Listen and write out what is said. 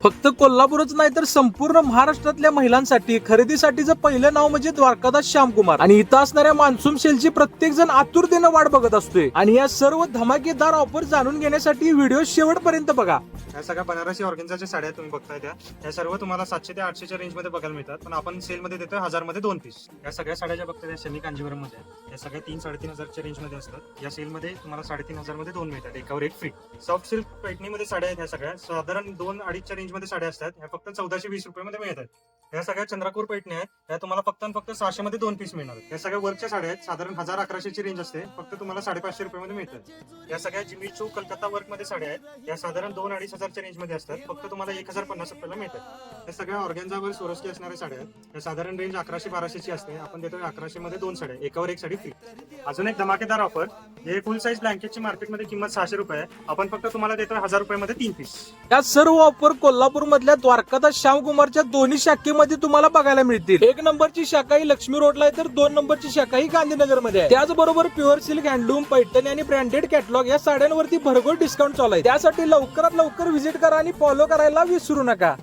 फक्त कोल्हापूरच नाही तर संपूर्ण महाराष्ट्रातल्या महिलांसाठी खरेदीसाठीचं पहिलं नाव म्हणजे द्वारकादास श्यामकुमार. आणि इथं असणाऱ्या मान्सून सेलची प्रत्येक जण आतुरतेनं वाट बघत असतोय. आणि या सर्व धमाकेदार ऑफर जाणून घेण्यासाठी व्हिडिओ शेवटपर्यंत बघा. या सगळ्या बनारसी ऑर्गेन्झाच्या साड्या तुम्ही बघताय त्या सर्व तुम्हाला 700 ते 800च्या रेंज मध्ये बघायला मिळतात. पण आपण सेल मध्ये देतोय 1000 मध्ये 2 पीस. या सगळ्या साड्या ज्या बघताय सेमी कांजीवरम मध्ये या सगळ्या 3-3.5 रेंज मध्ये असतात. या सेल मध्ये तुम्हाला 3,500 मध्ये 2 मिळतात, एकावर एक फ्री. सॉफ्ट सिल्क पैठणी मध्ये साड्या आहेत. या सगळ्या साधारण 2-2.5च्या रेंज मध्ये साड्या असतात. ह्या फक्त 1420 रुपये मध्ये मिळतात. या सगळ्या चंद्रकोर पैठणी आहेत. त्या तुम्हाला फक्त 600 मध्ये 2 पीस मिळणार. या सगळ्या वर्कच्या साड्या आहेत. साधारण 1000-1100 ची रेंज असते. फक्त तुम्हाला 550 रुपये मध्ये मिळतात. या सगळ्या जिमीचू कलकत्ता वर्क मध्ये साड्या आहेत. या साधारण 2-2.5 रेंज मध्ये असतात. फक्त तुम्हाला 1050 रुपयाला मिळतात. या सगळ्या ऑर्गेन्झावर सोरस्की असणाऱ्या साड्या आहेत. या साधारण रेंज 1100-1200 ची असते. आपण देतोय 1100 मध्ये 2 साड्या, एकावर एक साडी फ्री. अजून एक धमाकेदार ऑफर, हे फुल साईज ब्लँकेटची मार्केटमध्ये किंमत 600 रुपये आहे. आपण फक्त तुम्हाला देतोय 1000 रुपये मध्ये 3 पीस. या सर्व ऑफर कोल्हापूर मधल्या द्वारकादास श्यामकुमारच्या दोन्ही शाखेमध्ये तुम्हाला बघायला मिळतील. 1 नंबरची शाखा ही लक्ष्मी रोडला आहे तर 2 नंबरची शाखा ही गांधीनगर मध्ये आहे. त्याचबरोबर प्युअर सिल्क, हँडलूम, पैठणी आणि ब्रँडेड कॅटलॉग या साड्यांवरती भरघोस डिस्काउंट चालू आहे. त्यासाठी लवकरात लवकर व्हिजिट करा आणि फॉलो करायला विसरू नका.